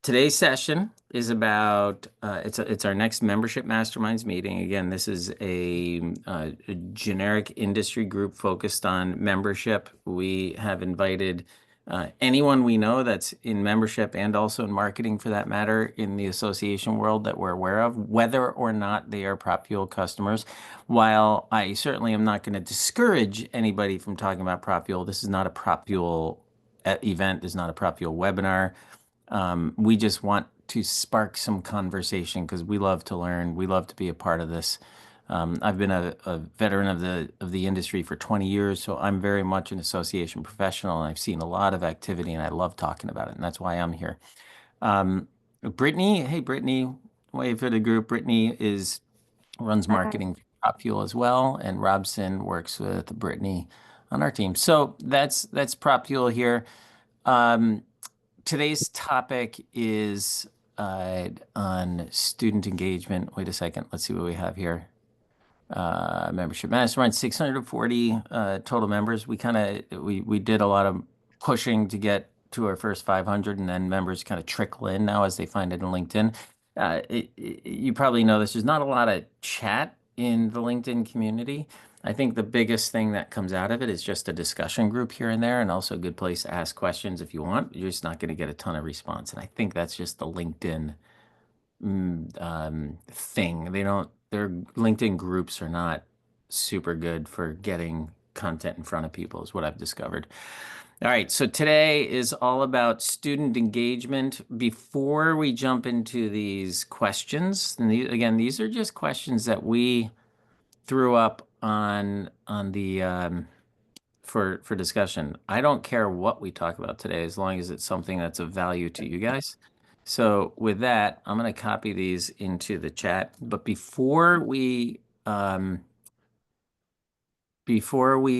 Today's session is about it's our next membership masterminds meeting. Again, this is a generic industry group focused on membership. We have invited anyone we know that's in membership and also in marketing for that matter in the association world that we're aware of, whether or not they are PropFuel customers. While I certainly am not going to discourage anybody from talking about PropFuel, this is not a PropFuel event. This is not a PropFuel webinar. We just want to spark some conversation because we love to learn. We love to be a part of this. I've been a veteran of the industry for 20 years, so I'm very much an association professional, and I've seen a lot of activity, and I love talking about it, and that's why I'm here. Brittany, hey Brittany, wave for the group. Brittany runs marketing for PropFuel as well, and Robson works with Brittany on our team. So that's PropFuel here. Today's topic is on student engagement. Wait a second. Let's see what we have here. Membership mastermind, 640 total members. We did a lot of pushing to get to our first 500, and then members kind of trickle in now as they find it in LinkedIn. You probably know this. There's not a lot of chat in the LinkedIn community. I think the biggest thing that comes out of it is just a discussion group here and there, and also a good place to ask questions if you want. You're just not going to get a ton of response. And I think that's just the LinkedIn thing. Their LinkedIn groups are not super good for getting content in front of people, is what I've discovered. All right, so today is all about student engagement. Before we jump into these questions, and again, these are just questions that we threw up on the for discussion. I don't care what we talk about today as long as it's something that's of value to you guys. So with that, I'm going to copy these into the chat. But before we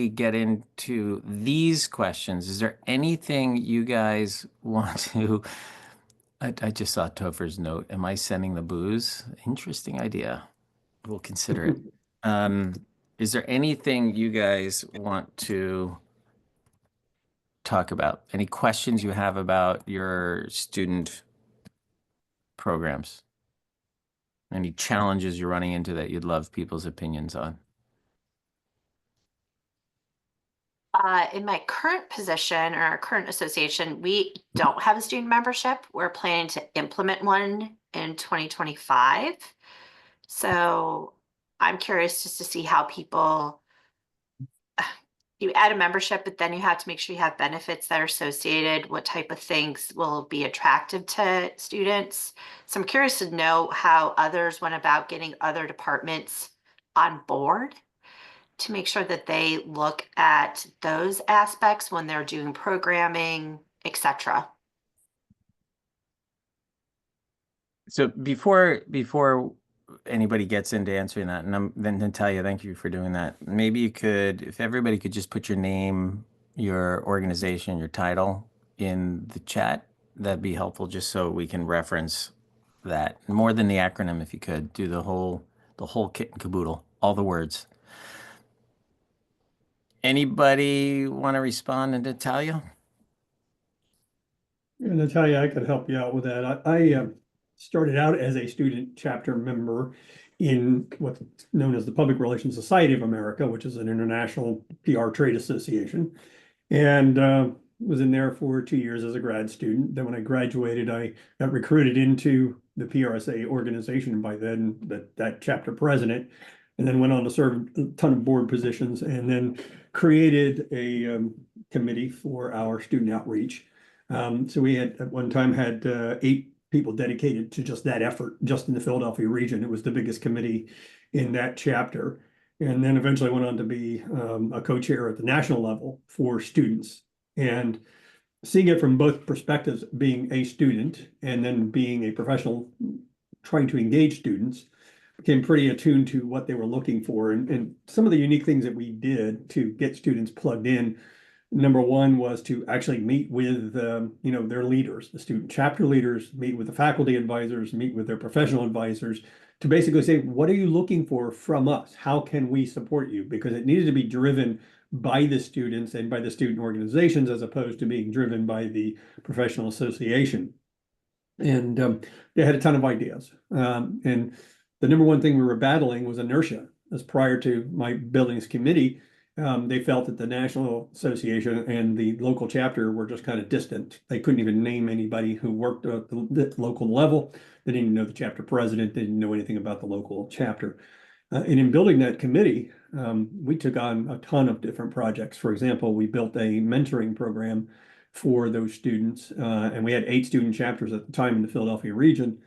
get into these questions, is there anything you guys want to? I just saw Topher's note. Am I sending the booze? Interesting idea. We'll consider it. Is there anything you guys want to talk about? Any questions you have about your student programs? Any challenges you're running into that you'd love people's opinions on? In my current position or our current association, we don't have a student membership. We're planning to implement one in 2025. So I'm curious just to see how people, you add a membership, but then you have to make sure you have benefits that are associated. What type of things will be attractive to students? So I'm curious to know how others went about getting other departments on board to make sure that they look at those aspects when they're doing programming, etc. So before anybody gets into answering that, and then Natalia, thank you for doing that. Maybe you could, if everybody could just put your name, your organization, your title in the chat, that'd be helpful just so we can reference that. More than the acronym, if you could, do the whole kit and caboodle, all the words. Anybody want to respond to Natalia? Yeah, Natalia, I could help you out with that. I started out as a student chapter member in what's known as the Public Relations Society of America, which is an international PR trade association, and was in there for 2 years as a grad student. Then when I graduated, I got recruited into the PRSA organization, and by then that chapter president, and then went on to serve a ton of board positions, and then created a committee for our student outreach. So we had at one time had 8 people dedicated to just that effort, just in the Philadelphia region. It was the biggest committee in that chapter. And then eventually went on to be a co-chair at the national level for students. And seeing it from both perspectives, being a student and then being a professional trying to engage students, became pretty attuned to what they were looking for. And some of the unique things that we did to get students plugged in, number one was to actually meet with their leaders, the student chapter leaders, meet with the faculty advisors, meet with their professional advisors to basically say, what are you looking for from us? How can we support you? Because it needed to be driven by the students and by the student organizations as opposed to being driven by the professional association. And they had a ton of ideas. And the number one thing we were battling was inertia. As prior to my buildings committee, they felt that the National Association and the local chapter were just kind of distant. They couldn't even name anybody who worked at the local level. They didn't even know the chapter president. They didn't know anything about the local chapter. And in building that committee, we took on a ton of different projects. For example, we built a mentoring program for those students, and we had 8 student chapters at the time in the Philadelphia region.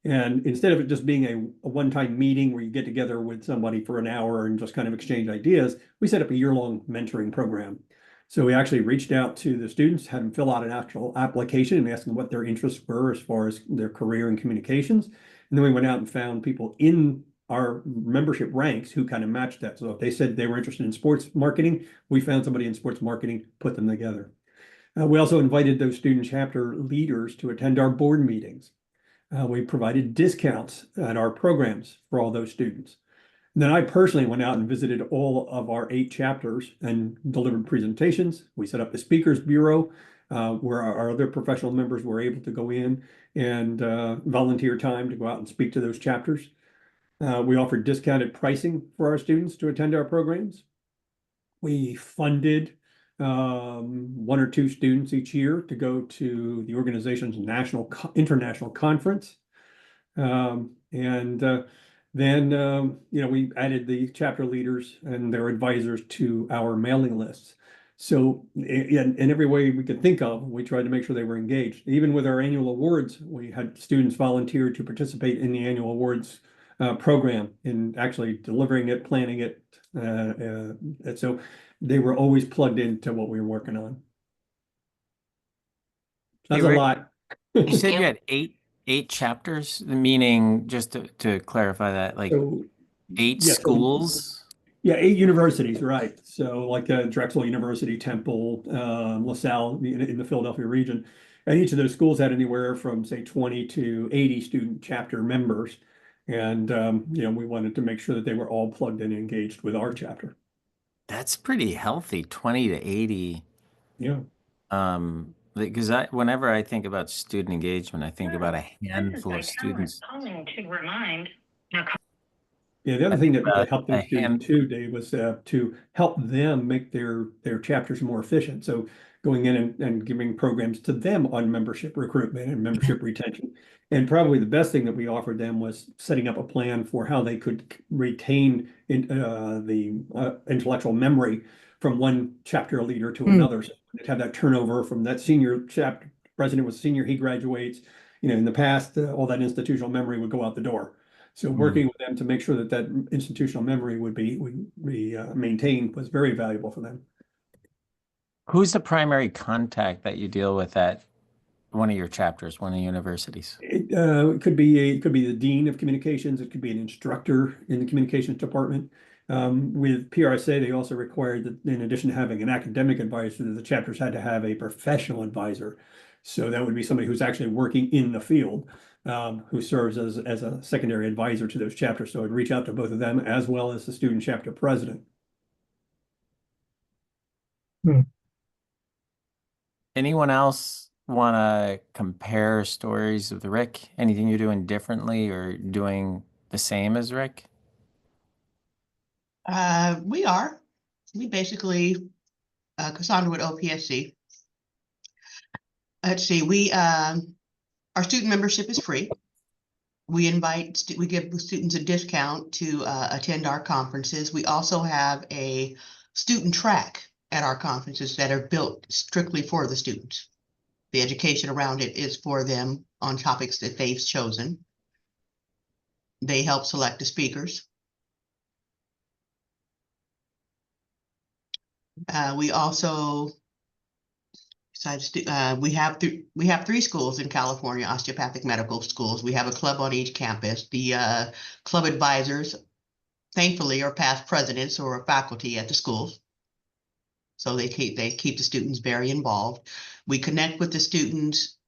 And instead of it just being a one-time meeting where you get together with somebody for an hour and just kind of exchange ideas, we set up a year-long mentoring program. So we actually reached out to the students, had them fill out an actual application and asked them what their interests were as far as their career in communications. And then we went out and found people in our membership ranks who kind of matched that. So if they said they were interested in sports marketing, we found somebody in sports marketing, put them together. We also invited those student chapter leaders to attend our board meetings. We provided discounts at our programs for all those students. And then I personally went out and visited all of our 8 chapters and delivered presentations. We set up the speakers bureau where our other professional members were able to go in and volunteer time to go out and speak to those chapters. We offered discounted pricing for our students to attend our programs. We funded 1 or 2 students each year to go to the organization's international conference. Then we added the chapter leaders and their advisors to our mailing lists. So in every way we could think of, we tried to make sure they were engaged. Even with our annual awards, we had students volunteer to participate in the annual awards program in actually delivering it, planning it. And so they were always plugged into what we were working on. That's a Rick, lot. you said you had eight chapters, meaning just to clarify that, like So, 8 yeah, schools? yeah, 8 universities, right? So like Drexel University, Temple, LaSalle in the Philadelphia region. And each of those schools had anywhere from say 20 to 80 student chapter members. And we wanted to make sure that they were all plugged in and engaged with our chapter. That's pretty healthy, 20 to 80. Yeah. Because whenever I think about student engagement, I think about a handful of students. Yeah, the other thing that helped A those students too, Dave, was to help them make their chapters more efficient. So going in and giving programs to them on membership recruitment and membership retention. And probably the best thing that we offered them was setting up a plan for how they could retain the intellectual memory from one chapter leader to another. So they'd have that turnover from that senior chapter president was senior, he graduates. In the past, all that institutional memory would go out the door. So working with them to make sure that that institutional memory would be maintained was very valuable for them. Who's the primary contact that you deal with at one of your chapters, one of the universities? It could be the dean of communications. It could be an instructor in the communications department. With PRSA, they also required that in addition to having an academic advisor, the chapters had to have a professional advisor. So that would be somebody who's actually working in the field, who serves as a secondary advisor to those chapters. So I'd reach out to both of them as well as the student chapter president. Anyone else want to compare stories with Rick? Anything you're doing differently or doing the same as Rick? We basically, Cassandra with OPSC. Let's see, our student membership is free. We give the students a discount to attend our conferences. We also have a student track at our conferences that are built strictly for the students. The education around it is for them on topics that they've chosen. They help select the speakers. We also, besides, we have 3 schools in California, osteopathic medical schools. We have a club on each campus. The club advisors, thankfully, are past presidents or faculty at the schools. So they keep the students very involved. We connect with the students.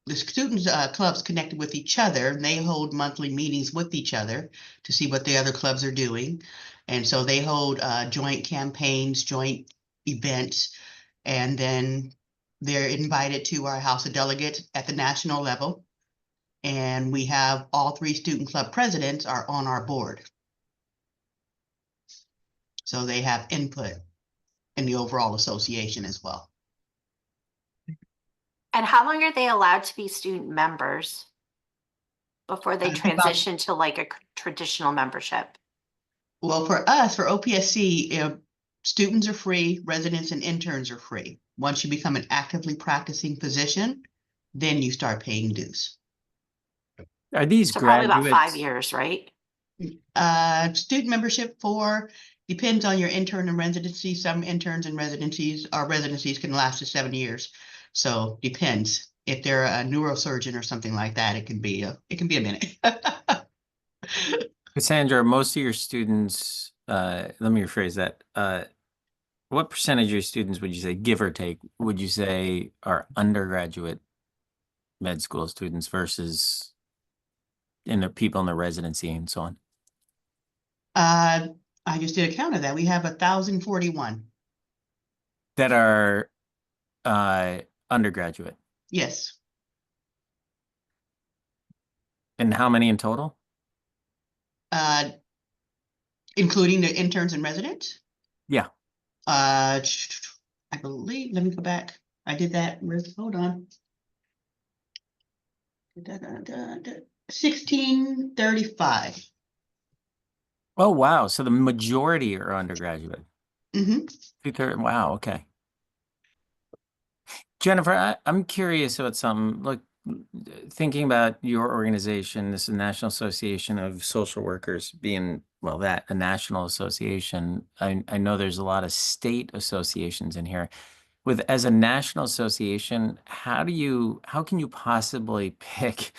The students clubs connected with each other, and they hold monthly meetings with each other to see what the other clubs are doing. And so they hold joint campaigns, joint events, and then they're invited to our House of Delegates at the national level. And we have all 3 student club presidents are on our board. So they have input in the overall association as well. And how long are they allowed to be student members before they About- transition to like a traditional membership? Well, for us, for OPSC, students are free, residents and interns are free. Once you become an actively practicing physician, then you start paying dues. Are these So probably about 5 graduates? years, right? Student membership depends on your intern and residency. Some interns and residencies can last to 7 years. So depends. If they're a neurosurgeon or something like that, it can be a minute. Cassandra, most of your students, let me rephrase that. What percentage of your students would you say, give or take, would you say are undergraduate med school students versus people in the residency and so on? I just did a count of that. We have 1,041. That are undergraduate. Yes. And how many in total? Including the interns and residents? Yeah. I believe, let me go back. I did that hold on. 1635. Oh, wow. So the majority are undergraduate. Mm-hmm. 2/3. Wow. Okay. Jennifer, I'm curious about something. Look, thinking about your organization, this is National Association of Social Workers being, well, a national association. I know there's a lot of state associations in here. As a national association, how can you possibly pick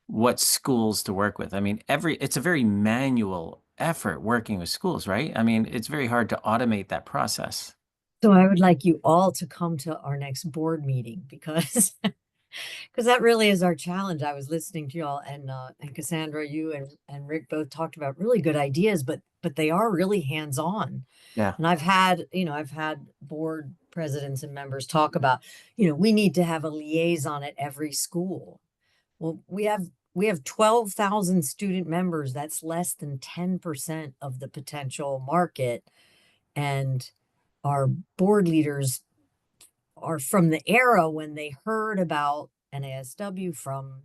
what schools to work with? I mean, it's a very manual effort working with schools, right? I mean, it's very hard to automate that process. So I would like you all to come to our next board meeting because that really is our challenge. I was listening to y'all and Cassandra, you and Rick both talked about really good ideas, but they are really hands-on. Yeah. And I've had board presidents and members talk about, we need to have a liaison at every school. Well, we have 12,000 student members. That's less than 10% of the potential market. And our board leaders are from the era when they heard about NASW from,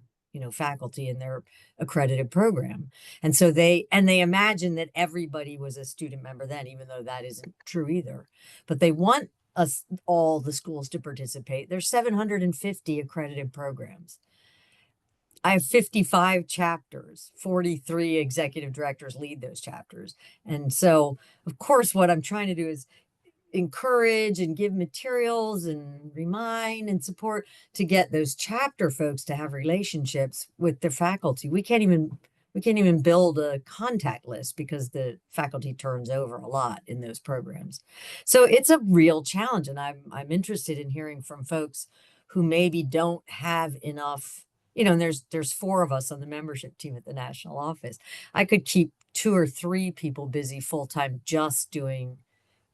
faculty in their accredited program. And so they imagine that everybody was a student member then, even though that isn't true either. But they want us, all the schools, to participate. There's 750 accredited programs. I have 55 chapters, 43 executive directors lead those chapters. And so, of course, what I'm trying to do is encourage and give materials and remind and support to get those chapter folks to have relationships with their faculty. We can't even build a contact list because the faculty turns over a lot in those programs. So it's a real challenge, and I'm interested in hearing from folks who maybe don't have enough, and there's 4 of us on the membership team at the national office. I could keep 2 or 3 people busy full-time just doing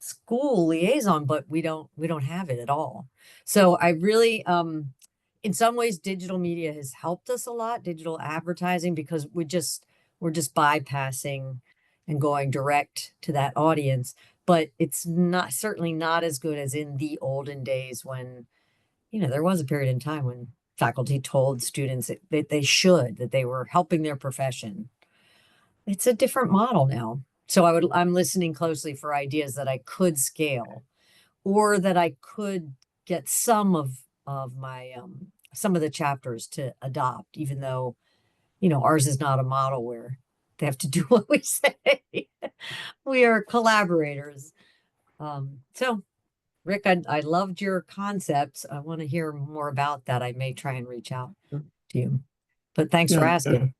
school liaison, but we don't have it at all. So I really, in some ways, digital media has helped us a lot, digital advertising, because we're just bypassing and going direct to that audience. But it's certainly not as good as in the olden days when, there was a period in time when faculty told students that they were helping their profession. It's a different model now. So I'm listening closely for ideas that I could scale, or that I could get some of my some of the chapters to adopt, even though, ours is not a model where they have to do what we say. We are collaborators. So Rick, I loved your concepts. I want to hear more about that. I may try and reach out to you, but thanks for asking.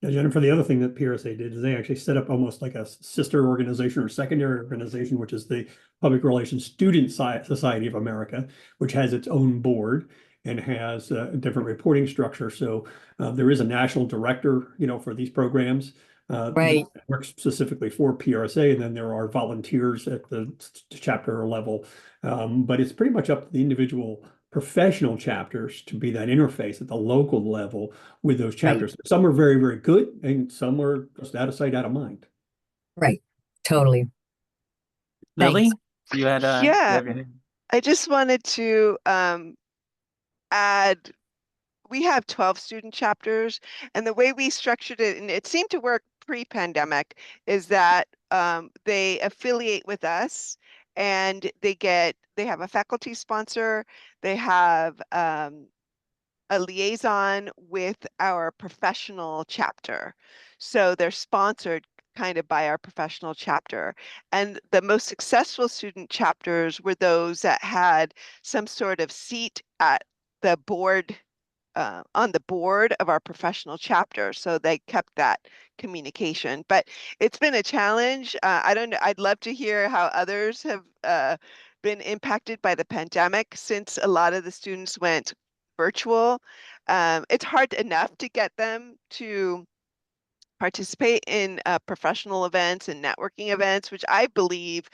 Yeah, Jennifer, the other thing that PRSA did is they actually set up almost like a sister organization or secondary organization, which is the Public Relations Student Society of America, which has its own board and has a different reporting structure. So there is a national director, for these programs. Right. That works specifically for PRSA, and then there are volunteers at the chapter level. But it's pretty much up to the individual professional chapters to be that interface at the local level with those Right. chapters. Some are very, very good, and some are just out of sight, out of mind. Right. Totally. Lily, Thanks. you had Yeah. you had- I just wanted to add, we have 12 student chapters, and the way we structured it, and it seemed to work pre-pandemic, is that they affiliate with us and they have a faculty sponsor, they have a liaison with our professional chapter. So they're sponsored kind of by our professional chapter. And the most successful student chapters were those that had some sort of seat at the board, on the board of our professional chapter. So they kept that communication. But it's been a challenge. I don't know. I'd love to hear how others have been impacted by the pandemic, since a lot of the students went virtual. It's hard enough to get them to participate in professional events and networking events, which I believe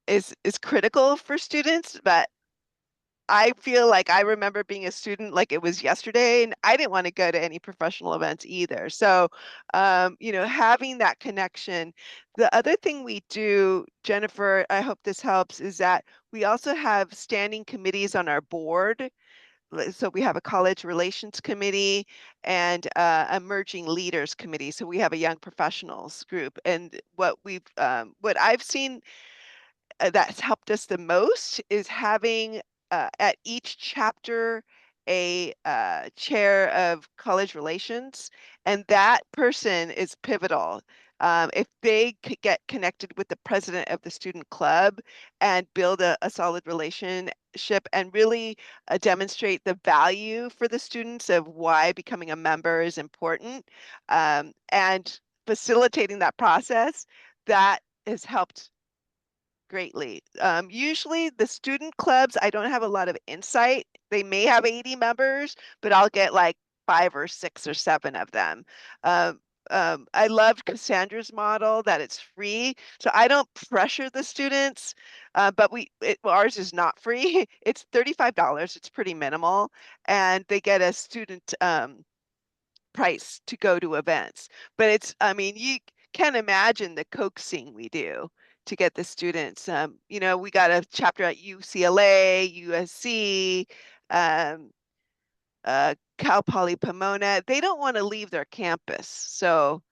is critical for students. But I feel like I remember being a student like it was yesterday, and I didn't want to go to any professional events either. So, having that connection. The other thing we do, Jennifer, I hope this helps, is that we also have standing committees on our board. So we have a college relations committee and emerging leaders committee. So we have a young professionals group. And what I've seen that's helped us the most is having at each chapter a chair of college relations, and that person is pivotal. If they could get connected with the president of the student club and build a solid relationship and really demonstrate the value for the students of why becoming a member is important, and facilitating that process, that has helped greatly. Usually the student clubs, I don't have a lot of insight. They may have 80 members, but I'll get like 5 or 6 or 7 of them. I loved Cassandra's model that it's free. So I don't pressure the students, but well, ours is not free. It's $35. It's pretty minimal. And they get a student price to go to events. But I mean, you can imagine the coaxing we do to get the students. We got a chapter at UCLA, USC, um, Cal Poly Pomona. They don't want to leave their campus. So,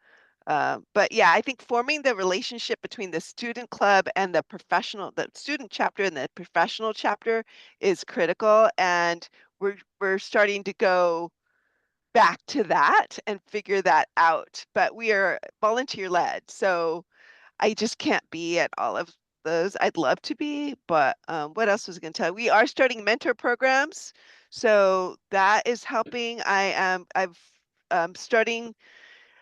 but yeah, I think forming the relationship between the student club and the student chapter and the professional chapter is critical. And we're starting to go back to that and figure that out. But we are volunteer led, so I just can't be at all of those. I'd love to be, but what else was I going to tell you? We are starting mentor programs, so that is helping. I'm starting.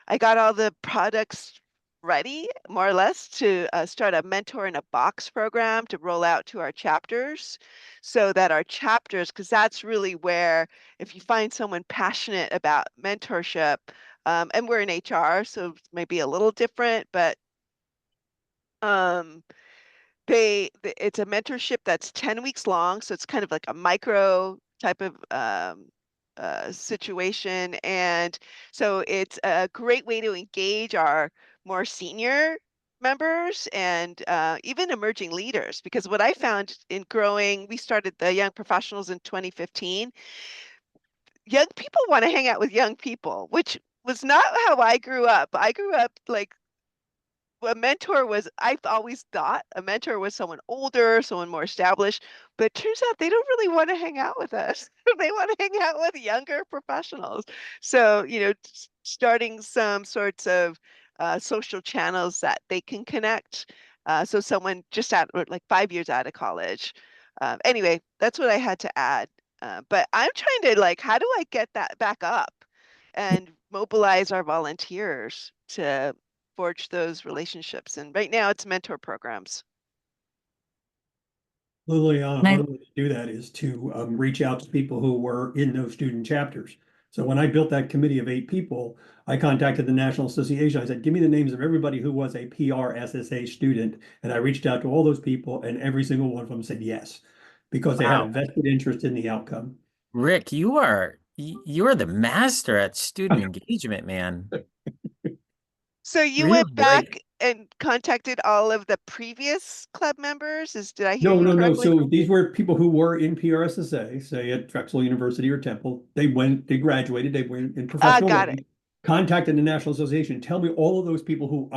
I got all the products ready, more or less, to start a mentor in a box program to roll out to our chapters, so that our chapters, because that's really where, if you find someone passionate about mentorship, and we're in HR, so it may be a little different, but um, it's a mentorship that's 10 weeks long, so it's kind of like a micro type of situation. And so it's a great way to engage our more senior members and even emerging leaders. Because what I found in growing, we started the Young Professionals in 2015. Young people want to hang out with young people, which was not how I grew up. I grew up like I've always thought a mentor was someone older, someone more established, but it turns out they don't really want to hang out with us. They want to hang out with younger professionals. So, starting some sorts of social channels that they can connect. So someone just like 5 years out of college. Anyway, that's what I had to add. But I'm trying to like, how do I get that back up and mobilize our volunteers to forge those relationships? And right now it's mentor programs. Liliana, And I- one way to do that is to reach out to people who were in those student chapters. So when I built that committee of 8 people, I contacted the National Association. I said, give me the names of everybody who was a PRSSA student. And I reached out to all those people, and every single one of them said yes. because they had a Wow. vested interest in the outcome. Rick, you are the master at student engagement, man. So you Really, went back and contacted all of the previous club members? Did I hear No, you no, no. correctly? So these were people who were in PRSSA, say at Drexel University or Temple. They graduated, they went in professional Got it. learning, contacted the National Association. Tell me all of those people who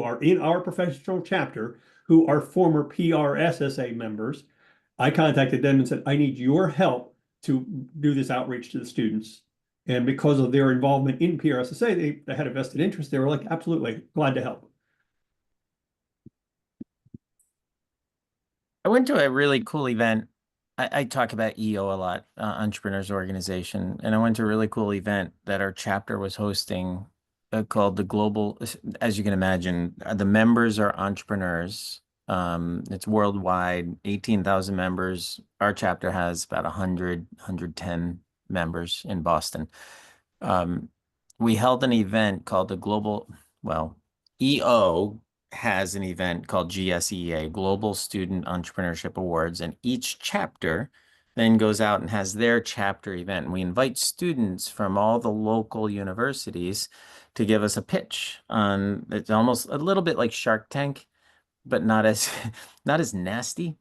are in our professional chapter, who are former PRSSA members. I contacted them and said, I need your help to do this outreach to the students. And because of their involvement in PRSSA, they had a vested interest. They were like, absolutely, glad to help. I went to a really cool event. I talk about EO a lot, Entrepreneurs Organization, and I went to a really cool event that our chapter was hosting called the Global, as you can imagine, the members are entrepreneurs. It's worldwide, 18,000 members. Our chapter has about 100, 110 members in Boston. We held an event called the Global, well, EO has an event called GSEA, Global Student Entrepreneurship Awards, and each chapter then goes out and has their chapter event. And we invite students from all the local universities to give us a pitch on, it's almost a little bit like Shark Tank, but not as not as nasty.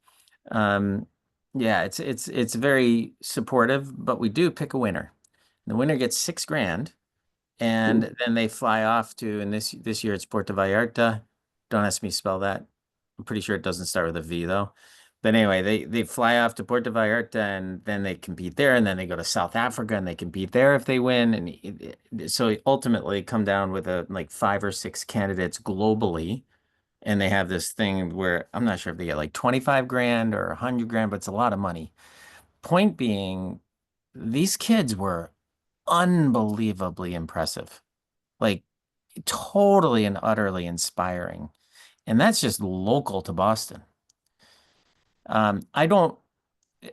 Um, yeah, it's very supportive, but we do pick a winner. The winner gets $6,000. And then they fly off to, and this year it's Puerto Vallarta. Don't ask me to spell that. I'm pretty sure it doesn't start with a V though. But anyway, they fly off to Puerto Vallarta and then they compete there, and then they go to South Africa and they compete there if they win. And so ultimately come down with like 5 or 6 candidates globally. And they have this thing where I'm not sure if they get like 25 grand or 100 grand, but it's a lot of money. Point being, these kids were unbelievably impressive, like totally and utterly inspiring. And that's just local to Boston. I don't,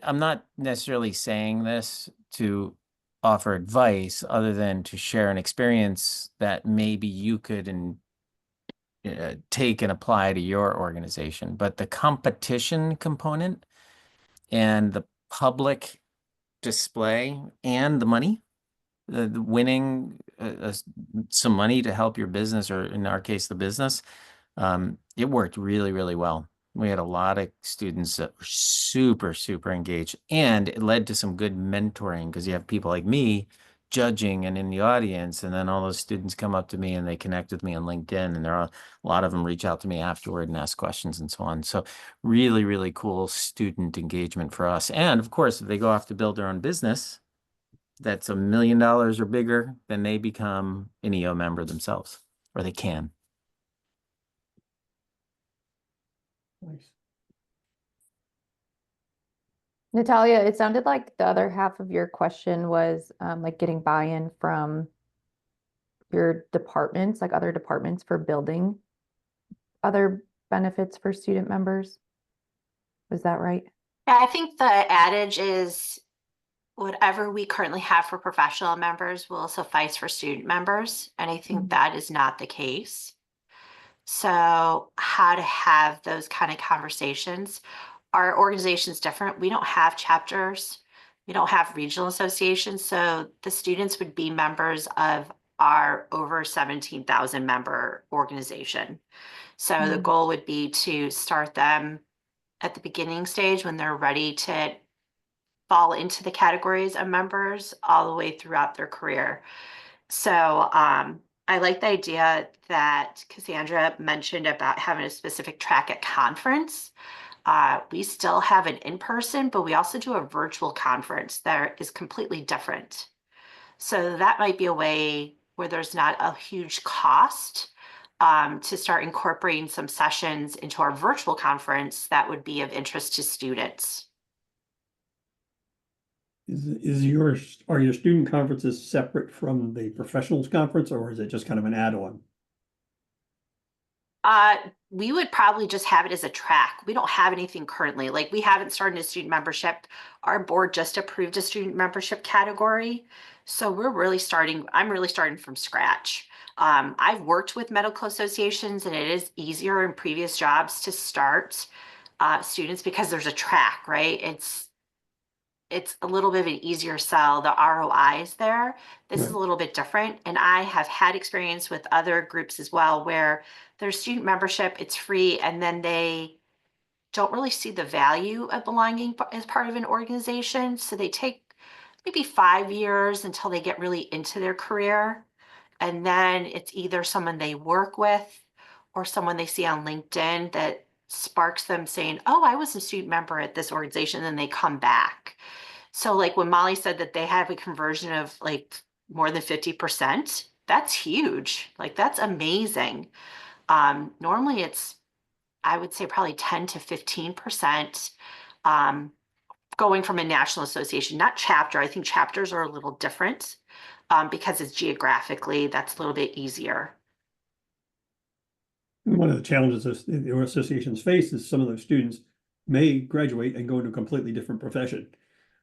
I'm not necessarily saying this to offer advice other than to share an experience that maybe you could take and apply to your organization. But the competition component and the public display and the money, the winning some money to help your business, or in our case, the business, it worked really, really well. We had a lot of students that were super, super engaged, and it led to some good mentoring because you have people like me judging and in the audience, and then all those students come up to me and they connect with me on LinkedIn, and a lot of them reach out to me afterward and ask questions and so on. So really, really cool student engagement for us. And of course, if they go off to build their own business that's $1 million or bigger, then they become an EO member themselves, or they can. Nice. Natalia, it sounded like the other half of your question was like getting buy-in from your departments, like other departments for building other benefits for student members. Was that right? Yeah, I think the adage is whatever we currently have for professional members will suffice for student members. And I think that is not the case. So how to have those kind of conversations. Our organization's different. We don't have chapters. We don't have regional associations. So the students would be members of our over 17,000 member organization. So the goal would be to start them at the beginning stage when they're ready to fall into the categories of members all the way throughout their career. So I like the idea that Cassandra mentioned about having a specific track at conference. We still have an in-person, but we also do a virtual conference that is completely different. So that might be a way where there's not a huge cost to start incorporating some sessions into our virtual conference that would be of interest to students. Are your student conferences separate from the professionals conference, or is it just kind of an add-on? We would probably just have it as a track. We don't have anything currently. Like, we haven't started a student membership. Our board just approved a student membership category. So I'm really starting from scratch. I've worked with medical associations, and it is easier in previous jobs to start students because there's a track, right? It's a little bit of an easier sell. The ROI is there. This is Right. a little bit different. And I have had experience with other groups as well where there's student membership, it's free, and then they don't really see the value of belonging as part of an organization. So they take maybe 5 years until they get really into their career. And then it's either someone they work with or someone they see on LinkedIn that sparks them saying, oh, I was a student member at this organization, and they come back. So like when Molly said that they have a conversion of like more than 50%, that's huge. Like that's amazing. Normally it's, I would say probably 10 to 15%, going from a national association, not chapter. I think chapters are a little different, because it's geographically, that's a little bit easier. One of the challenges our associations face is some of those students may graduate and go into a completely different profession.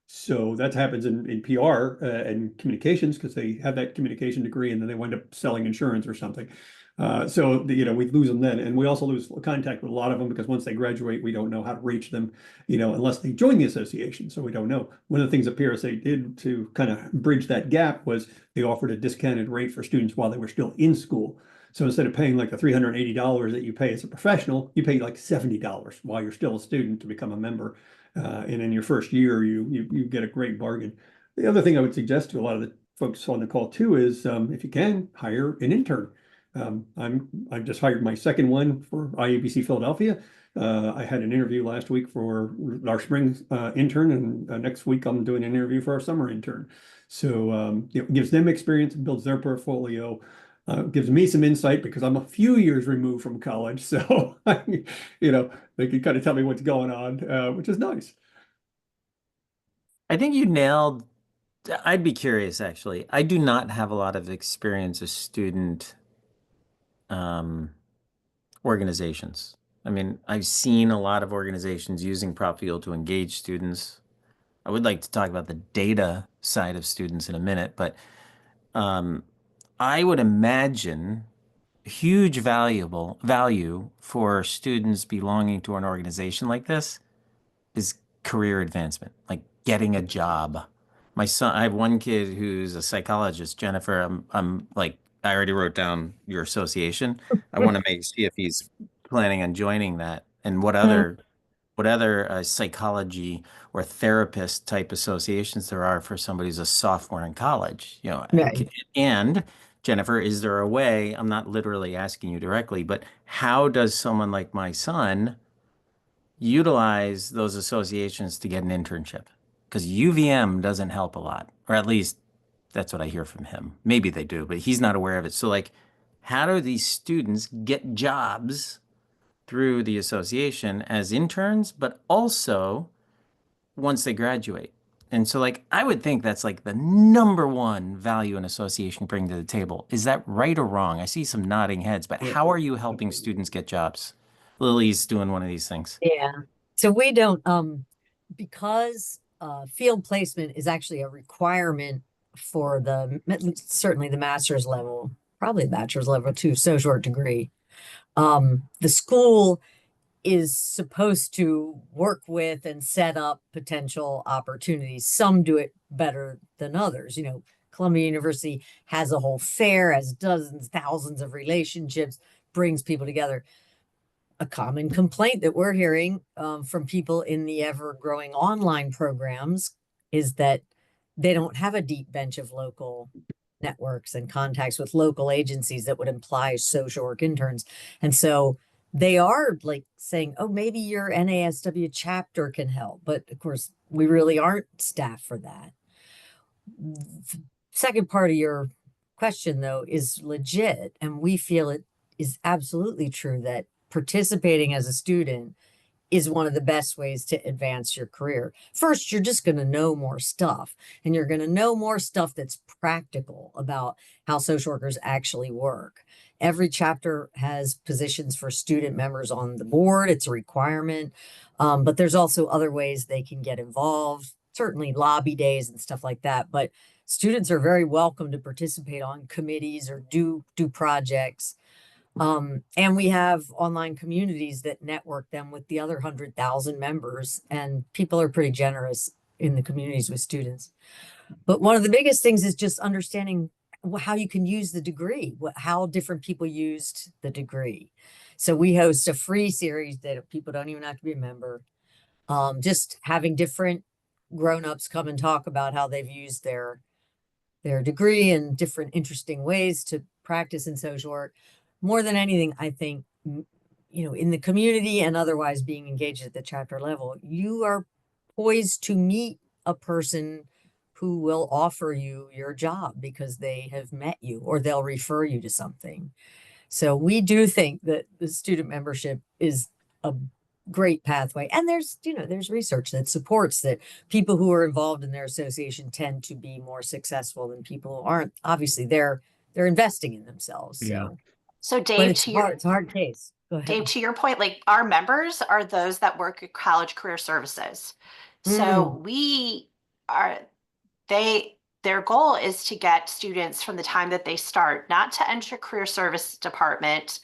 So that happens in PR and communications because they have that communication degree and then they wind up selling insurance or something. We lose them then. And we also lose contact with a lot of them because once they graduate, we don't know how to reach them, unless they join the association. So we don't know. One of the things that PRSA did to kind of bridge that gap was they offered a discounted rate for students while they were still in school. So instead of paying like the $380 that you pay as a professional, you pay like $70 while you're still a student to become a member. And in your first year, you get a great bargain. The other thing I would suggest to a lot of the folks on the call too is if you can hire an intern. I've just hired my second one for IABC Philadelphia. I had an interview last week for our spring intern, and next week I'm doing an interview for our summer intern. So it gives them experience, builds their portfolio. Gives me some insight because I'm a few years removed from college, so they can kind of tell me what's going on, which is nice. I think you nailed. I'd be curious, actually. I do not have a lot of experience as student organizations. I mean, I've seen a lot of organizations using PropFuel to engage students. I would like to talk about the data side of students in a minute, but I would imagine huge value for students belonging to an organization like this is career advancement, like getting a job. My son, I have one kid who's a psychologist. Jennifer, I'm like, I already wrote down your association. I want to see if he's planning on joining that, and what other psychology or therapist type associations there are for somebody who's a sophomore in college. Right. And Jennifer, is there a way, I'm not literally asking you directly, but how does someone like my son utilize those associations to get an internship? Because UVM doesn't help a lot, or at least that's what I hear from him. Maybe they do, but he's not aware of it. So, like, how do these students get jobs through the association as interns, but also once they graduate? And so, like, I would think that's like the number one value an association can bring to the table. Is that right or wrong? I see some nodding heads, but how are you helping students get jobs? Lily's doing one of these things. Yeah. So we don't, because field placement is actually a requirement for certainly the master's level, probably the bachelor's level too, social work degree. The school is supposed to work with and set up potential opportunities. Some do it better than others. Columbia University has a whole fair, has dozens, thousands of relationships, brings people together. A common complaint that we're hearing from people in the ever-growing online programs is that they don't have a deep bench of local networks and contacts with local agencies that would imply social work interns. And so they are like saying, oh, maybe your NASW chapter can help. But of course, we really aren't staffed for that. The second part of your question, though, is legit. And we feel it is absolutely true that participating as a student is one of the best ways to advance your career. First, you're just going to know more stuff, and you're going to know more stuff that's practical about how social workers actually work. Every chapter has positions for student members on the board. It's a requirement, but there's also other ways they can get involved, certainly lobby days and stuff like that. But students are very welcome to participate on committees or do projects. And we have online communities that network them with the other 100,000 members, and people are pretty generous in the communities with students. But one of the biggest things is just understanding how you can use the degree, how different people used the degree. So we host a free series that people don't even have to be a member. Just having different grown-ups come and talk about how they've used their degree in different interesting ways to practice in social work. More than anything, I think, in the community and otherwise being engaged at the chapter level, you are poised to meet a person who will offer you your job because they have met you or they'll refer you to something. So we do think that the student membership is a great pathway. And there's research that supports that people who are involved in their association tend to be more successful than people who aren't. Obviously, they're investing in themselves. Yeah. So But Dave, it's hard. It's a hard case. Go ahead. Dave, to your point, like our members are those that work at College Career Services. So we are, their goal is to get students from the time that they start, not to enter career service department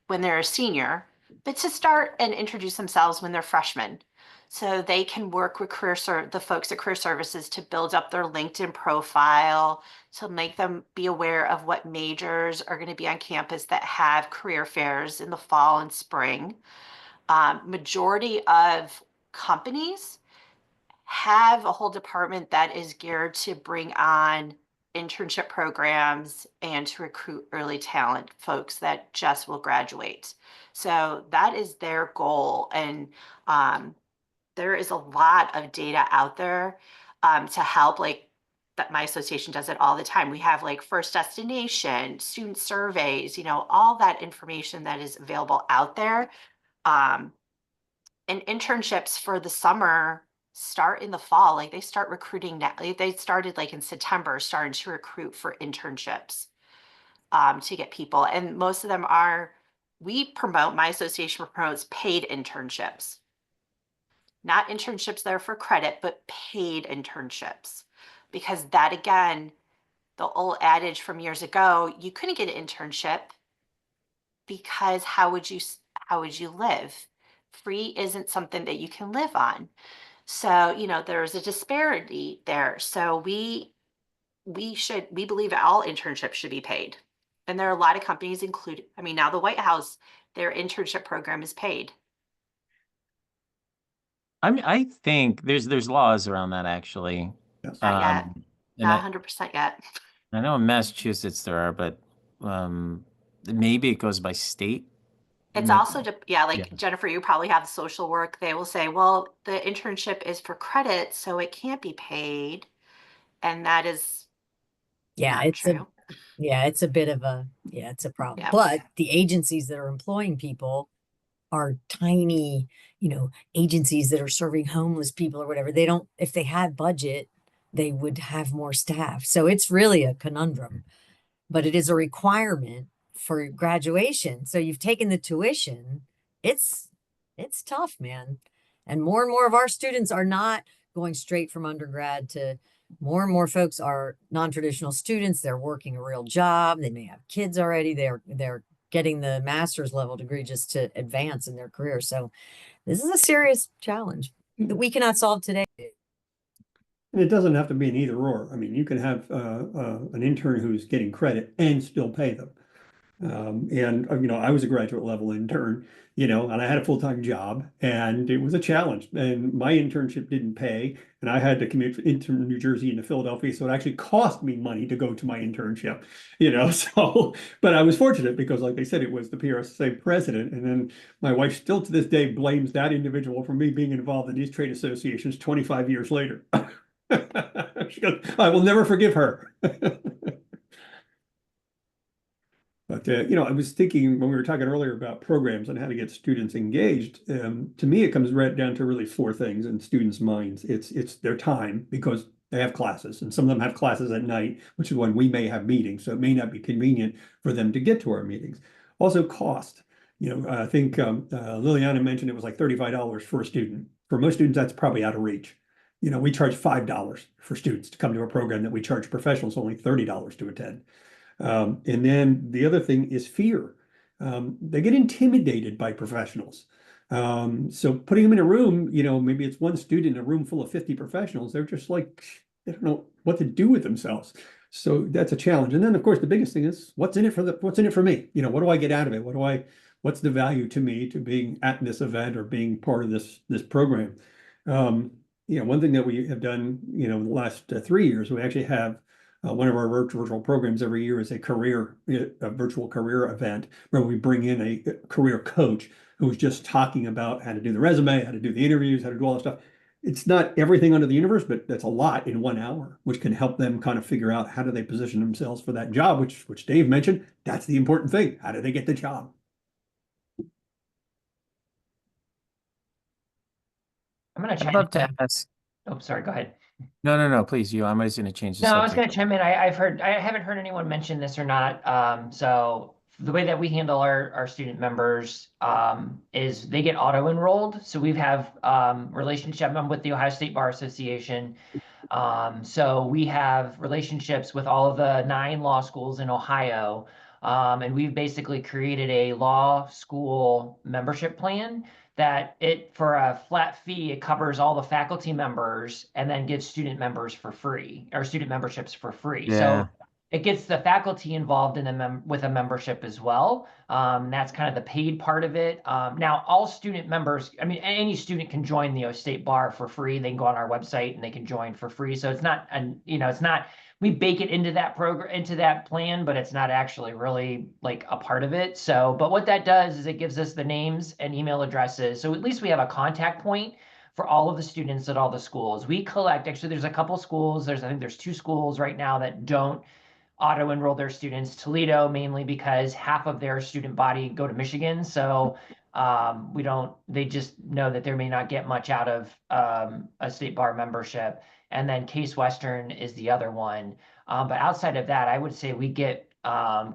when they're a senior, but to start and introduce themselves when they're freshmen. So they can work with the folks at Career Services to build up their LinkedIn profile, to make them be aware of what majors are going to be on campus that have career fairs in the fall and spring. Majority of companies have a whole department that is geared to bring on internship programs and to recruit early talent folks that just will graduate. So that is their goal. And there is a lot of data out there to help, like that my association does it all the time. We have like first destination, student surveys, all that information that is available out there. And internships for the summer start in the fall. Like they start recruiting now. They started like in September, starting to recruit for internships to get people. And most of them my association promotes paid internships. Not internships that are for credit, but paid internships. Because that, again, the old adage from years ago, you couldn't get an internship because how would you live? Free isn't something that you can live on. So, there's a disparity there. So we believe all internships should be paid. And there are a lot of companies now the White House, their internship program is paid. I think there's laws around that actually. Yes. Not yet. And Not 100% yet. I know in Massachusetts there are, but maybe it goes by state. It's Ma- also, like Yeah. Jennifer, you probably have social work. They will say, well, the internship is for credit, so it can't be paid. And that is Yeah, not true. it's a bit of it's a problem. Yeah. But the agencies that are employing people are tiny, agencies that are serving homeless people or whatever. If they had budget, they would have more staff. So it's really a conundrum, but it is a requirement for graduation. So you've taken the tuition. It's tough, man. And more of our students are not going straight from undergrad to more and more folks are non-traditional students. They're working a real job. They may have kids already. They're getting the master's level degree just to advance in their career. So this is a serious challenge that we cannot solve today. And it doesn't have to be an either or. I mean, you can have an intern who's getting credit and still pay them. I was a graduate level intern, and I had a full-time job and it was a challenge. And my internship didn't pay, and I had to commute into New Jersey into Philadelphia. So it actually cost me money to go to my internship, but I was fortunate because, like I said, it was the PRSA president. And then my wife still to this day blames that individual for me being involved in these trade associations 25 years later. She goes, I will never forgive her. But, I was thinking when we were talking earlier about programs and how to get students engaged, to me, it comes right down to really four things in students' minds. It's their time because they have classes, and some of them have classes at night, which is when we may have meetings. So it may not be convenient for them to get to our meetings. Also cost. I think Liliana mentioned it was like $35 for a student. For most students, that's probably out of reach. We charge $5 for students to come to a program that we charge professionals only $30 to attend. And then the other thing is fear. they get intimidated by professionals. So putting them in a room, maybe it's one student in a room full of 50 professionals, they're just like, they don't know what to do with themselves. So that's a challenge. And then of course the biggest thing is what's in it for me? What do I get out of it? What's the value to me to being at this event or being part of this program? One thing that we have done, in the last 3 years, we actually have one of our virtual programs every year is a virtual career event where we bring in a career coach who's just talking about how to do the resume, how to do the interviews, how to do all that stuff. It's not everything under the universe, but that's a lot in 1 hour, which can help them kind of figure out how do they position themselves for that job, which Dave mentioned. That's the important thing. How do they get the job? I'm going to I'd chime love to in. ask. Oh, sorry, go ahead. No, please. I'm just going to change the No, I was subject. going to chime in. I haven't heard anyone mention this or not. So the way that we handle our student members is they get auto enrolled. So we have relationship. I'm with the Ohio State Bar Association. So we have relationships with all of the 9 law schools in Ohio. And we've basically created a law school membership plan that for a flat fee, it covers all the faculty members and then gives student members for free, or student memberships for free. Yeah. So it gets the faculty involved in with a membership as well. That's kind of the paid part of it. Now, all student members, I mean, any student can join the O State Bar for free. They can go on our website and they can join for free. So it's not, it's not, we bake it into that program, into that plan, but it's not actually really like a part of it. So, but what that does is it gives us the names and email addresses. So at least we have a contact point for all of the students at all the schools. We collect, actually, there's a couple schools. I think there's 2 schools right now that don't auto enroll their students. Toledo, mainly because half of their student body go to Michigan. So they just know that they may not get much out of a state bar membership. And then Case Western is the other one. But outside of that, I would say we get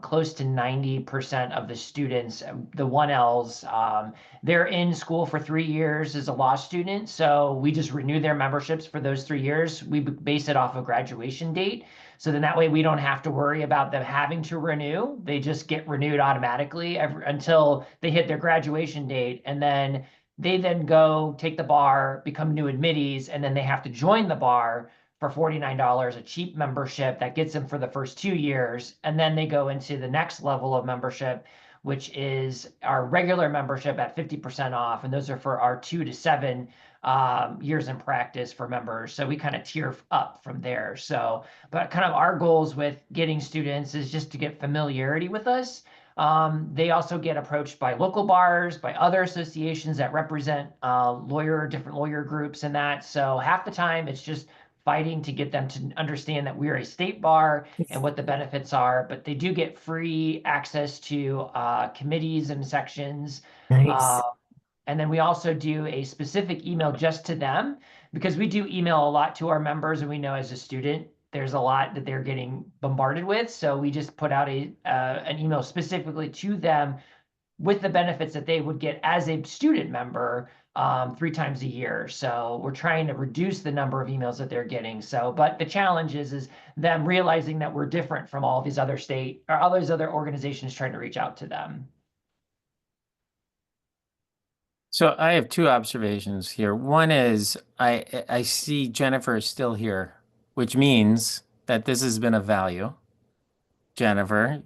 close to 90% of the students, the 1Ls, they're in school for 3 years as a law student. So we just renew their memberships for those 3 years. We base it off of graduation date. So then that way we don't have to worry about them having to renew. They just get renewed automatically until they hit their graduation date. And then they then go take the bar, become new admittees, and then they have to join the bar for $49, a cheap membership that gets them for the first 2 years. And then they go into the next level of membership, which is our regular membership at 50% off. And those are for our 2 to 7 years in practice for members. So we kind of tier up from there. So, but kind of our goals with getting students is just to get familiarity with us. They also get approached by local bars, by other associations that represent different lawyer groups and that. So half the time it's just fighting to get them to understand that we're a state bar and what the benefits are, but they do get free access to committees and sections. Nice. And then we also do a specific email just to them, because we do email a lot to our members, and we know as a student, there's a lot that they're getting bombarded with. So we just put out an email specifically to them with the benefits that they would get as a student member 3 times a year. So we're trying to reduce the number of emails that they're getting. So, but the challenge is them realizing that we're different from all these other all these other organizations trying to reach out to them. So I have 2 observations here. One is I see Jennifer is still here, which means that this has been of value. Jennifer,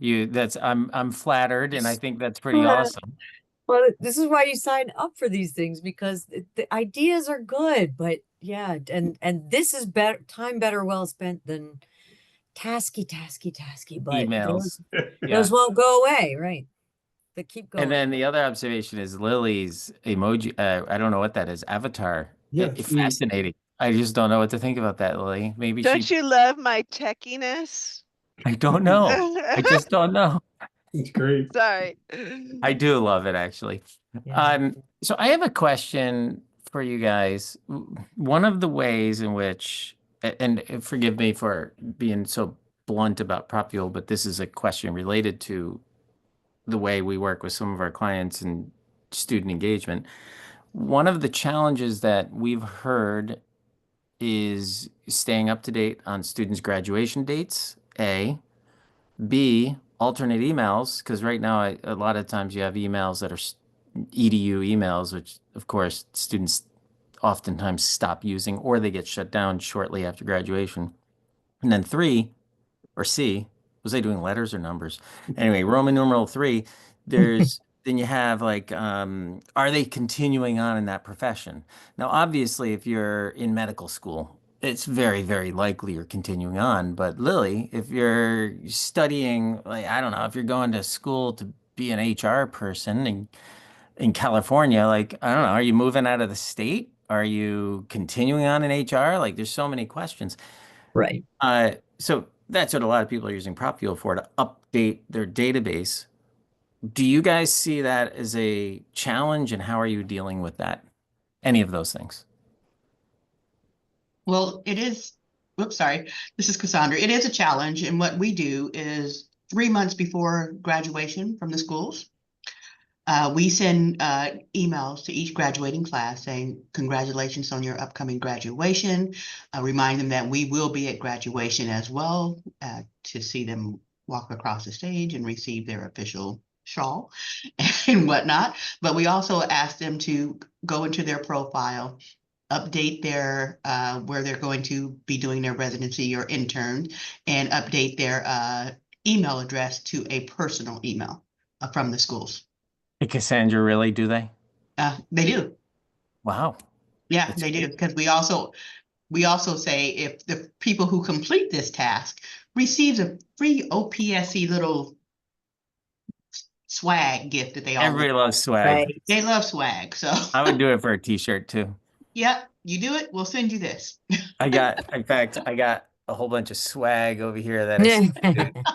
I'm flattered, and I think that's pretty awesome. Well, this is why you sign up for these things, because the ideas are good, but yeah, and this is time better well spent than tasky, but Emails. those won't go away, right? They keep going. And then the other observation is Lily's emoji. I don't know what that is. Avatar. Yeah, Fascinating. I just don't know what to think about that, Lily. Maybe Don't you love my techiness? I don't know. I just don't know. it's great. Sorry. I do love it, actually. Yeah. So I have a question for you guys. One of the ways in which, and forgive me for being so blunt about Prop Fuel, but this is a question related to the way we work with some of our clients and student engagement. One of the challenges that we've heard is staying up to date on students' graduation dates, A. B, alternate emails, because right now a lot of times you have emails that are EDU emails, which of course students oftentimes stop using or they get shut down shortly after graduation. And then three, or C, was I doing letters or numbers? Anyway, Roman numeral three, there's then you have like, are they continuing on in that profession? Now, obviously, if you're in medical school, it's very, very likely you're continuing on. But Lily, if you're studying, like, I don't know, if you're going to school to be an HR person in California, like, I don't know, are you moving out of the state? Are you continuing on in HR? Like, there's so many questions. Right. So that's what a lot of people are using PropFuel for, to update their database. Do you guys see that as a challenge, and how are you dealing with that? Any of those things? Well, it is, whoops, sorry, this is Cassandra. It is a challenge, and what we do is 3 months before graduation from the schools, we send emails to each graduating class saying, congratulations on your upcoming graduation. Remind them that we will be at graduation as well, to see them walk across the stage and receive their official shawl and whatnot. But we also ask them to go into their profile, update their where they're going to be doing their residency or intern, and update their email address to a personal email from the schools. Hey, Cassandra, really, do they? They do. Wow. Yeah, That's they do. great. Because we also say if the people who complete this task receives a free OPSC little swag gift that they all Everybody love. loves swag. Right. They love swag. So I would do it for a t-shirt too. yeah, you do it, we'll send you this. In fact, I got a whole bunch of swag over here that I send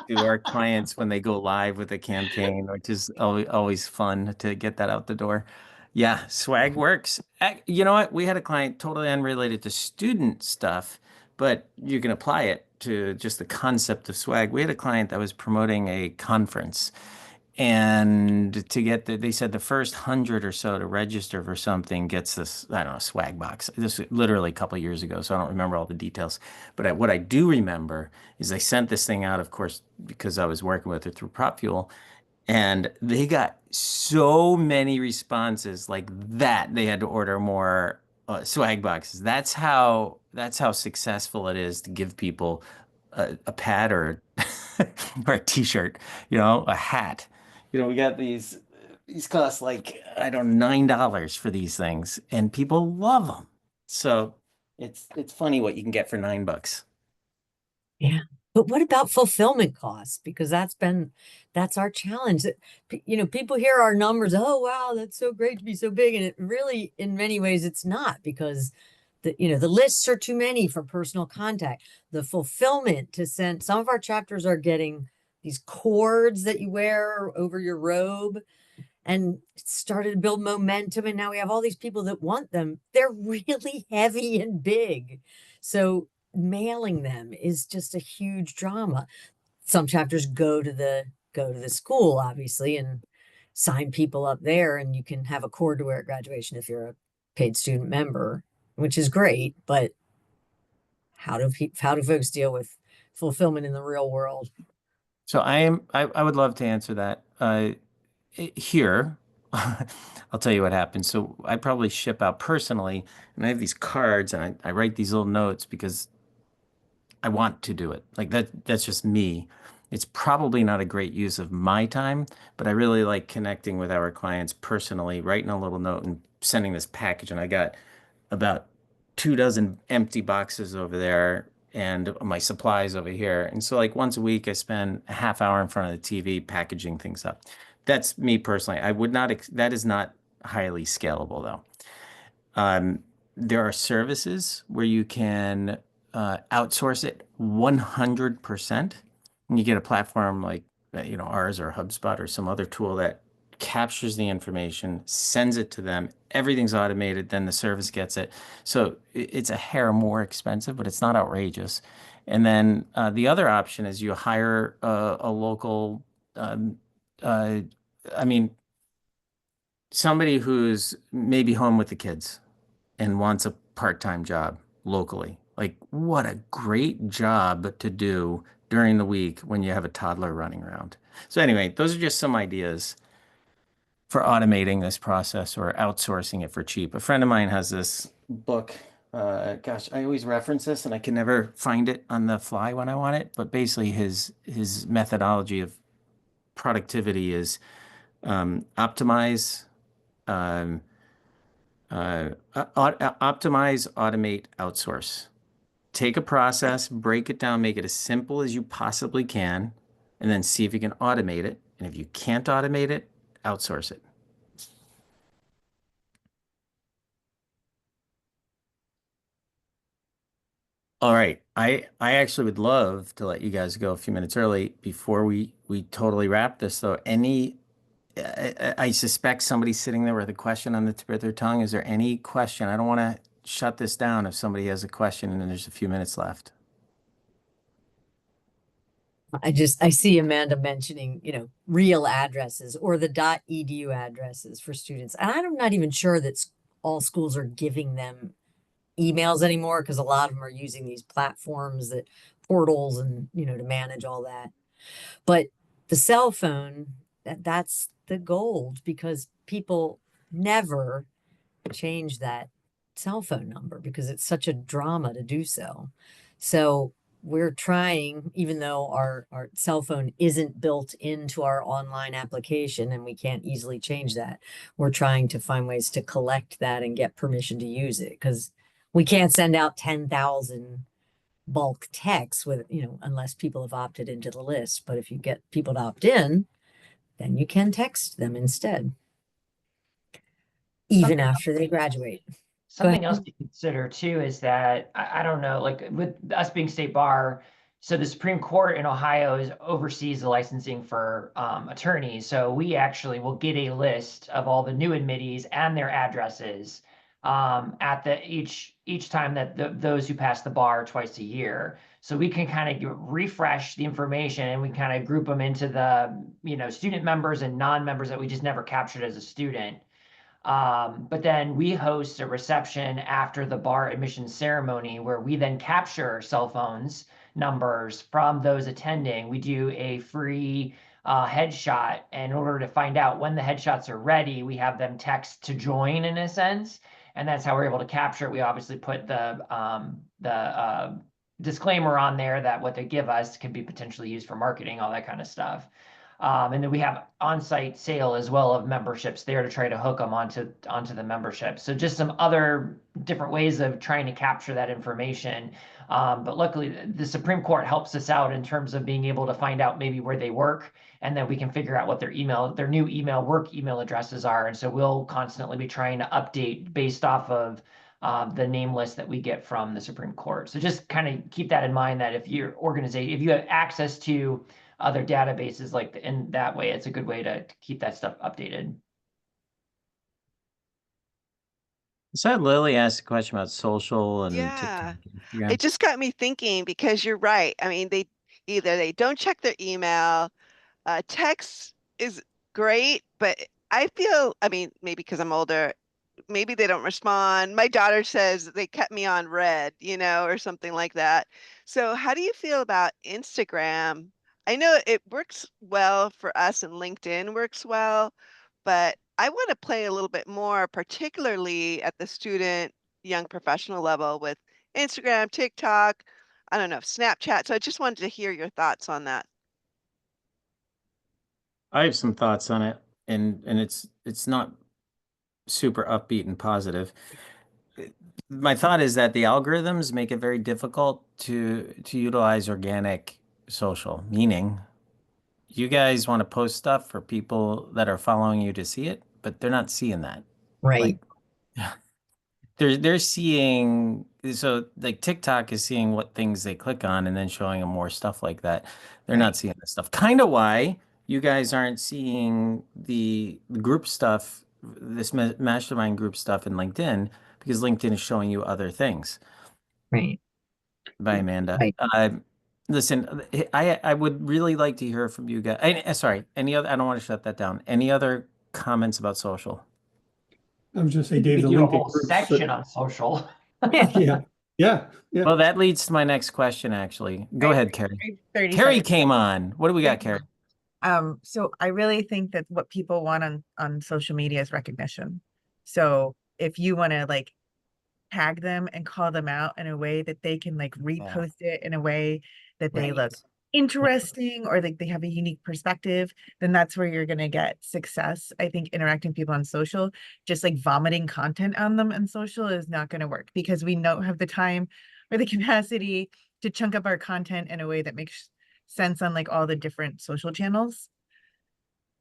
to our clients when they go live with the campaign, which is always fun to get that out the door. Yeah, swag works. You know what? We had a client totally unrelated to student stuff, but you can apply it to just the concept of swag. We had a client that was promoting a conference. And to get they said the first 100 or so to register for something gets this, I don't know, swag box. This was literally a couple of years ago, so I don't remember all the details. But what I do remember is I sent this thing out, of course, because I was working with it through PropFuel, and they got so many responses like that they had to order more swag boxes. That's how successful it is to give people a pad or or a t-shirt, a hat. We got these cost like, I don't know, $9 for these things, and people love them. So it's funny what you can get for $9. Yeah. But what about fulfillment costs? Because that's our challenge. People hear our numbers. Oh, wow, that's so great to be so big. And it really, in many ways, it's not, because the lists are too many for personal contact. The fulfillment to send, some of our chapters are getting these cords that you wear over your robe, and it started to build momentum. And now we have all these people that want them. They're really heavy and big. So mailing them is just a huge drama. Some chapters go to the school, obviously, and sign people up there, and you can have a cord to wear at graduation if you're a paid student member, which is great. But how do folks deal with fulfillment in the real world? So I would love to answer that. Here, I'll tell you what happened. So I probably ship out personally, and I have these cards, and I write these little notes because I want to do it. Like that's just me. It's probably not a great use of my time, but I really like connecting with our clients personally, writing a little note and sending this package. And I got about 2 dozen empty boxes over there and my supplies over here. And so like once a week, I spend a half hour in front of the TV packaging things up. That's me personally. I would not, that is not highly scalable though. There are services where you can outsource it 100%. And you get a platform like ours or HubSpot or some other tool that captures the information, sends it to them. Everything's automated. Then the service gets it. So it's a hair more expensive, but it's not outrageous. And then the other option is you hire a local, um, uh, I mean, somebody who's maybe home with the kids and wants a part-time job locally. Like, what a great job to do during the week when you have a toddler running around. So anyway, those are just some ideas for automating this process or outsourcing it for cheap. A friend of mine has this book. Gosh, I always reference this and I can never find it on the fly when I want it. But basically, his methodology of productivity is optimize, um, optimize, automate, outsource. Take a process, break it down, make it as simple as you possibly can, and then see if you can automate it. And if you can't automate it, outsource it. All right. I actually would love to let you guys go a few minutes early before we totally wrap this though. I suspect somebody's sitting there with a question on the tip of their tongue. Is there any question? I don't want to shut this down if somebody has a question and then there's a few minutes left. I see Amanda mentioning, real addresses or the .edu addresses for students. And I'm not even sure that all schools are giving them emails anymore because a lot of them are using these platforms that portals and, to manage all that. But the cell phone, that's the gold because people never change that cell phone number because it's such a drama to do so. So we're trying, even though our cell phone isn't built into our online application and we can't easily change that, we're trying to find ways to collect that and get permission to use it because we can't send out 10,000 bulk texts with, unless people have opted into the list. But if you get people to opt in, then you can text them instead, even after they graduate. Something else to consider too is that I don't know, like with us being state bar, so the Supreme Court in Ohio oversees the licensing for attorneys. So we actually will get a list of all the new admittees and their addresses at each time that those who pass the bar twice a year. So we can kind of refresh the information and we kind of group them into the student members and non-members that we just never captured as a student. But then we host a reception after the bar admission ceremony where we then capture cell phones numbers from those attending. We do a free headshot. And in order to find out when the headshots are ready, we have them text to join in a sense. And that's how we're able to capture it. We obviously put the disclaimer on there that what they give us can be potentially used for marketing, all that kind of stuff. And then we have on-site sale as well of memberships there to try to hook them onto the membership. So just some other different ways of trying to capture that information. But luckily, the Supreme Court helps us out in terms of being able to find out maybe where they work, and then we can figure out what their new work email addresses are. And so we'll constantly be trying to update based off of the name list that we get from the Supreme Court. So just kind of keep that in mind that if you have access to other databases in that way, it's a good way to keep that stuff updated. So Lily asked a question about social and Yeah, TikTok. it just got me thinking because you're right. I mean, they don't check their email. Text is great, but I feel, I mean, maybe because I'm older, maybe they don't respond. My daughter says they kept me on red, or something like that. So how do you feel about Instagram? I know it works well for us and LinkedIn works well, but I want to play a little bit more, particularly at the student, young professional level with Instagram, TikTok, I don't know, Snapchat. So I just wanted to hear your thoughts on that. I have some thoughts on it, and it's not super upbeat and positive. My thought is that the algorithms make it very difficult to utilize organic social, meaning you guys want to post stuff for people that are following you to see it, but they're not seeing that. Right. Like they're seeing, so like TikTok is seeing what things they click on and then showing them more stuff like that. They're not seeing this stuff. Kind of why you guys aren't seeing the group stuff, this mastermind group stuff in LinkedIn, because LinkedIn is showing you other things. Right. By Amanda. Right. Listen, I would really like to hear from you guys. Sorry, any other, I don't want to shut that down. Any other comments about social? I was just say, We Dave, could the do a LinkedIn whole groups. section on social. Yeah, Yeah, yeah. Well, that leads to my next question, actually. Go ahead, Carrie. 30 Carrie seconds. came on. What do we got, Carrie? So I really think that what people want on social media is recognition. So if you want to like tag them and call them out in a way that they can like repost it in a way that they look interesting or like they have a unique perspective, then that's where you're going to get success. I think interacting people on social, just like vomiting content on them on social is not going to work because we don't have the time or the capacity to chunk up our content in a way that makes sense on like all the different social channels.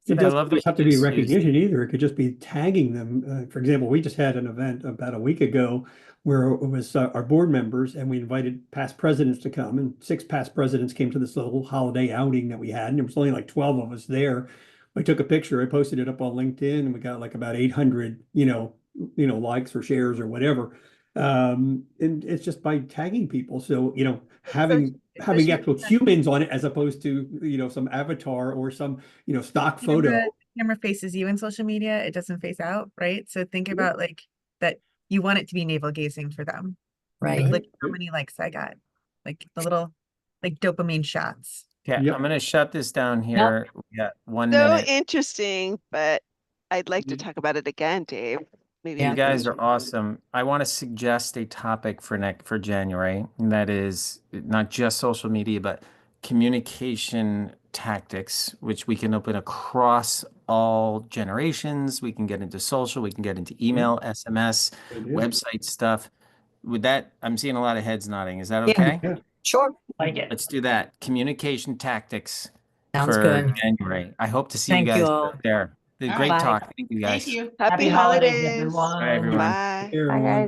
It I doesn't love that just have you to be just used- recognition either. It could just be tagging them. For example, we just had an event about a week ago where it was our board members and we invited past presidents to come, and 6 past presidents came to this little holiday outing that we had, and there was only like 12 of us there. I took a picture, I posted it up on LinkedIn, and we got like about 800, likes or shares or whatever. And it's just by tagging people. So, having actual humans on it as opposed to, some avatar or some, stock photo. The camera faces you in social media, it doesn't face out, right? So think about like that you want it to be navel gazing for them. Right. Like, look how many likes I got. Like the little like dopamine shots. Okay, Yep. I'm going to shut this down here. We got 1 So minute. interesting, but I'd like to talk about it again, Dave. Maybe Yeah. You in the guys future. are awesome. I want to suggest a topic for January, and that is not just social media, but communication tactics, which we can open across all generations. We can get into social, we can get into email, SMS, Idea. website stuff. With that, I'm seeing a lot of heads nodding. Is that Yeah. okay? Yeah. Sure. Like it. Let's do that. Communication tactics Sounds for good. January. I hope to see Thank you you guys all. there. All Great right. talk. Thank you guys. Thank you. Happy Happy holidays, holidays. everyone. Bye, everyone. Bye. Here, Bye, everyone. guys.